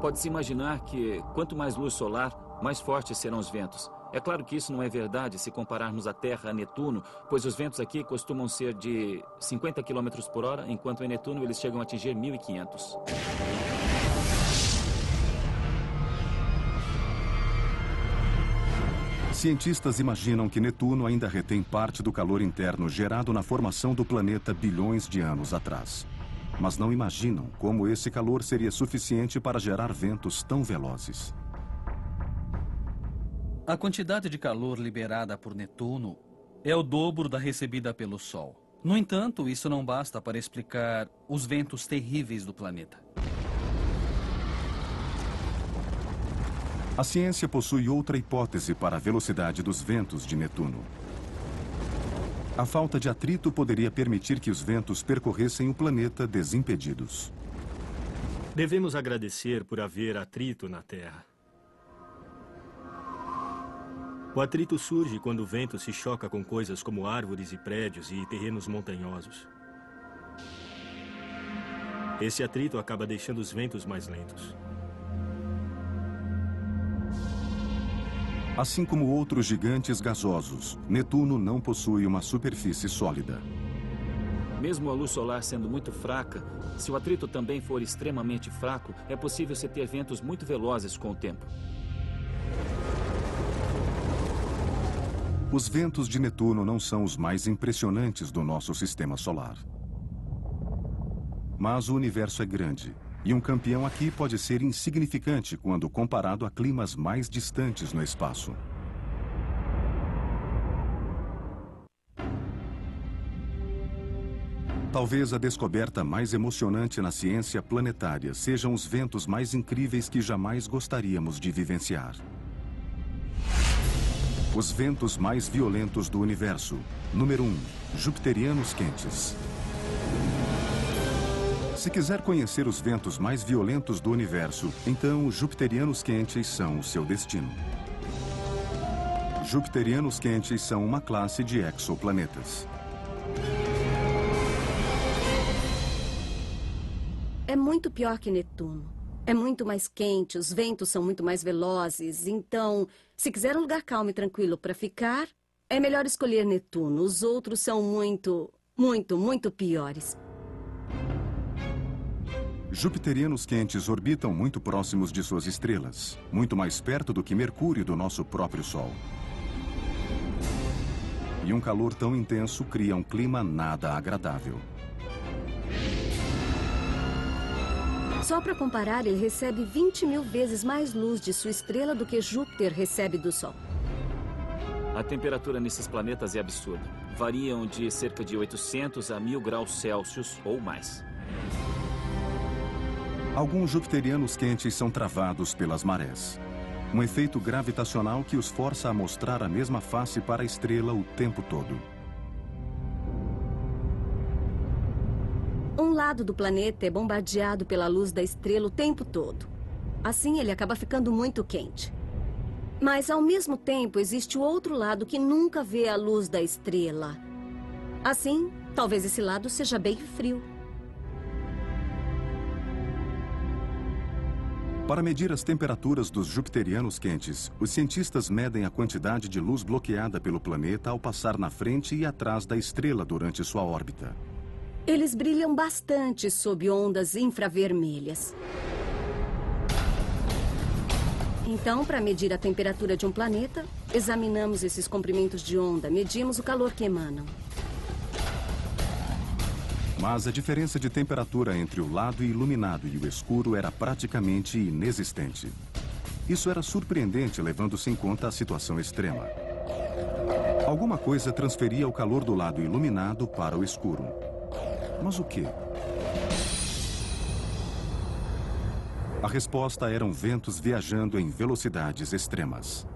Pode-se imaginar que, quanto mais luz solar, mais fortes serão os ventos. É claro que isso não é verdade se compararmos a Terra a Netuno, pois os ventos aqui costumam ser de 50 km por hora, enquanto em Netuno eles chegam a atingir 1.500. Cientistas imaginam que Netuno ainda retém parte do calor interno gerado na formação do planeta bilhões de anos atrás. Mas não imaginam como esse calor seria suficiente para gerar ventos tão velozes. A quantidade de calor liberada por Netuno é o dobro da recebida pelo Sol. No entanto, isso não basta para explicar os ventos terríveis do planeta. A ciência possui outra hipótese para a velocidade dos ventos de Netuno. A falta de atrito poderia permitir que os ventos percorressem o planeta desimpedidos. Devemos agradecer por haver atrito na Terra. O atrito surge quando o vento se choca com coisas como árvores e prédios e terrenos montanhosos. Esse atrito acaba deixando os ventos mais lentos. Assim como outros gigantes gasosos, Netuno não possui uma superfície sólida. Mesmo a luz solar sendo muito fraca, se o atrito também for extremamente fraco, é possível se ter ventos muito velozes com o tempo. Os ventos de Netuno não são os mais impressionantes do nosso sistema solar. Mas o universo é grande, e um campeão aqui pode ser insignificante quando comparado a climas mais distantes no espaço. Talvez a descoberta mais emocionante na ciência planetária sejam os ventos mais incríveis que jamais gostaríamos de vivenciar. Os ventos mais violentos do universo. Número 1. Jupiterianos quentes. Se quiser conhecer os ventos mais violentos do universo, então os jupiterianos quentes são o seu destino. Jupiterianos quentes são uma classe de exoplanetas. É muito pior que Netuno. É muito mais quente, os ventos são muito mais velozes. Então, se quiser um lugar calmo e tranquilo para ficar, é melhor escolher Netuno. Os outros são muito piores. Jupiterianos quentes orbitam muito próximos de suas estrelas, muito mais perto do que Mercúrio do nosso próprio Sol. E um calor tão intenso cria um clima nada agradável. Só para comparar, ele recebe 20.000 vezes mais luz de sua estrela do que Júpiter recebe do Sol. A temperatura nesses planetas é absurda. Variam de cerca de 800 a 1.000 graus Celsius ou mais. Alguns jupiterianos quentes são travados pelas marés. Um efeito gravitacional que os força a mostrar a mesma face para a estrela o tempo todo. Um lado do planeta é bombardeado pela luz da estrela o tempo todo. Assim, ele acaba ficando muito quente. Mas, ao mesmo tempo, existe o outro lado que nunca vê a luz da estrela. Assim, talvez esse lado seja bem frio. Para medir as temperaturas dos jupiterianos quentes, os cientistas medem a quantidade de luz bloqueada pelo planeta ao passar na frente e atrás da estrela durante sua órbita. Eles brilham bastante sob ondas infravermelhas. Então, para medir a temperatura de um planeta, examinamos esses comprimentos de onda, medimos o calor que emanam. Mas a diferença de temperatura entre o lado iluminado e o escuro era praticamente inexistente. Isso era surpreendente, levando-se em conta a situação extrema. Alguma coisa transferia o calor do lado iluminado para o escuro. Mas o quê? A resposta eram ventos viajando em velocidades extremas.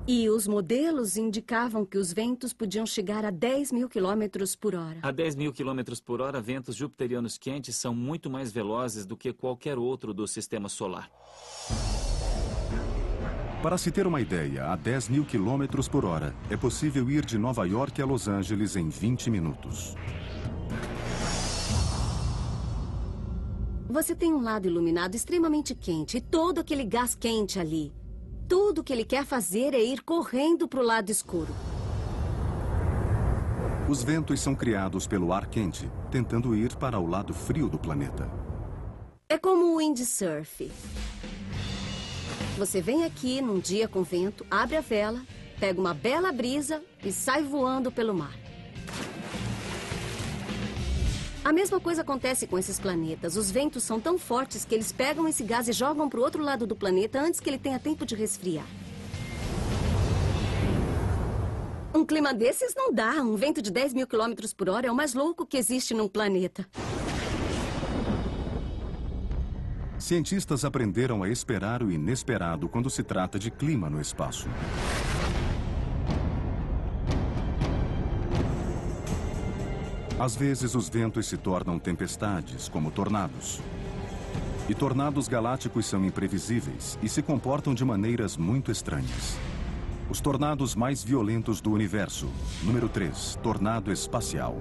E os modelos indicavam que os ventos podiam chegar a 10.000 km por hora. A 10.000 km por hora, ventos jupiterianos quentes são muito mais velozes do que qualquer outro do sistema solar. Para se ter uma ideia, a 10.000 km por hora, é possível ir de Nova York a Los Angeles em 20 minutos. Você tem um lado iluminado extremamente quente e todo aquele gás quente ali. Tudo que ele quer fazer é ir correndo para o lado escuro. Os ventos são criados pelo ar quente, tentando ir para o lado frio do planeta. É como o windsurf. Você vem aqui num dia com vento, abre a vela, pega uma bela brisa e sai voando pelo mar. A mesma coisa acontece com esses planetas. Os ventos são tão fortes que eles pegam esse gás e jogam para o outro lado do planeta antes que ele tenha tempo de resfriar. Um clima desses não dá. Um vento de 10 mil quilômetros por hora é o mais louco que existe num planeta. Cientistas aprenderam a esperar o inesperado quando se trata de clima no espaço. Às vezes, os ventos se tornam tempestades, como tornados. E tornados galácticos são imprevisíveis e se comportam de maneiras muito estranhas. Os tornados mais violentos do universo. Número 3, tornado espacial.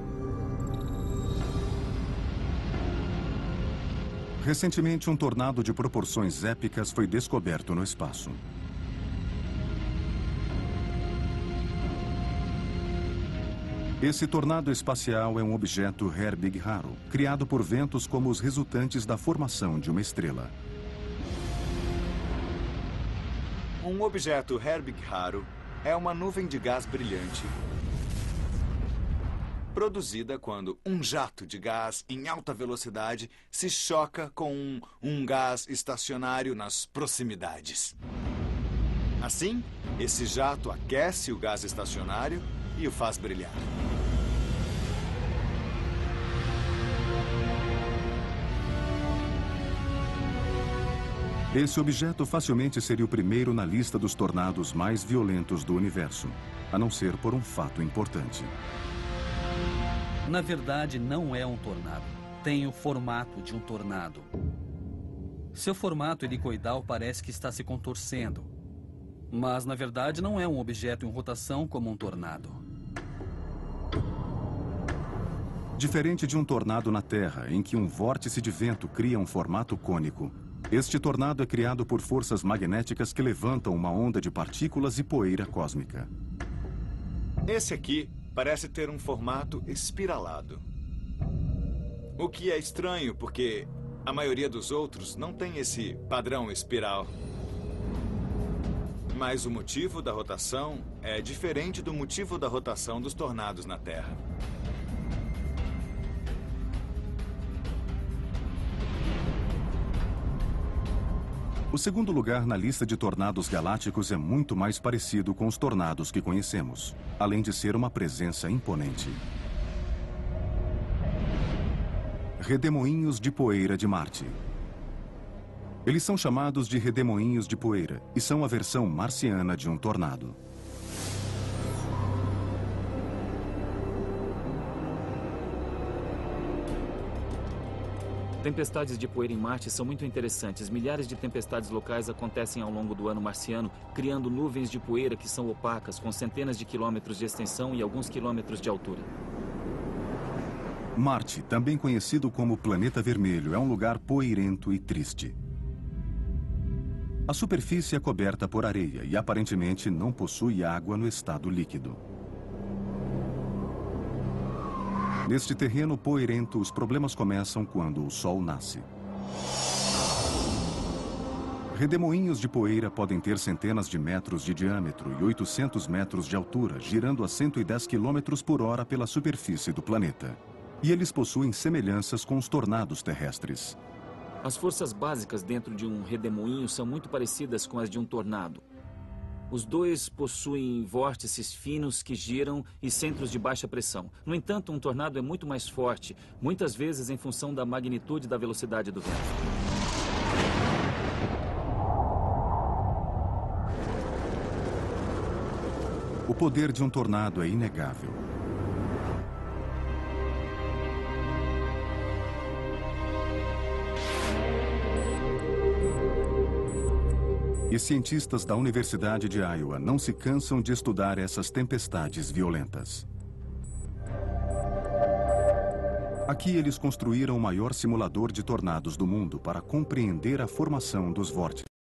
Recentemente, um tornado de proporções épicas foi descoberto no espaço. Esse tornado espacial é um objeto Herbig raro, criado por ventos como os resultantes da formação de uma estrela. Um objeto Herbig raro é uma nuvem de gás brilhante produzida quando um jato de gás em alta velocidade se choca com um gás estacionário nas proximidades. Assim, esse jato aquece o gás estacionário e o faz brilhar. Esse objeto facilmente seria o primeiro na lista dos tornados mais violentos do universo, a não ser por um fato importante. Na verdade, não é um tornado. Tem o formato de um tornado. Seu formato helicoidal parece que está se contorcendo. Mas, na verdade, não é um objeto em rotação como um tornado. Diferente de um tornado na Terra, em que um vórtice de vento cria um formato cônico, este tornado é criado por forças magnéticas que levantam uma onda de partículas e poeira cósmica. Esse aqui parece ter um formato espiralado. O que é estranho, porque a maioria dos outros não tem esse padrão espiral. Mas o motivo da rotação é diferente do motivo da rotação dos tornados na Terra. O segundo lugar na lista de tornados galácticos é muito mais parecido com os tornados que conhecemos, além de ser uma presença imponente. Redemoinhos de poeira de Marte. Eles são chamados de redemoinhos de poeira e são a versão marciana de um tornado. Tempestades de poeira em Marte são muito interessantes. Milhares de tempestades locais acontecem ao longo do ano marciano, criando nuvens de poeira que são opacas, com centenas de quilômetros de extensão e alguns quilômetros de altura. Marte, também conhecido como Planeta Vermelho, é um lugar poeirento e triste. A superfície é coberta por areia e aparentemente não possui água no estado líquido. Neste terreno poeirento, os problemas começam quando o Sol nasce. Redemoinhos de poeira podem ter centenas de metros de diâmetro e 800 metros de altura, girando a 110 km por hora pela superfície do planeta. E eles possuem semelhanças com os tornados terrestres. As forças básicas dentro de um redemoinho são muito parecidas com as de um tornado. Os dois possuem vórtices finos que giram e centros de baixa pressão. No entanto, um tornado é muito mais forte, muitas vezes em função da magnitude da velocidade do vento. O poder de um tornado é inegável. E cientistas da Universidade de Iowa não se cansam de estudar essas tempestades violentas. Aqui eles construíram o maior simulador de tornados do mundo para compreender a formação dos vórtices.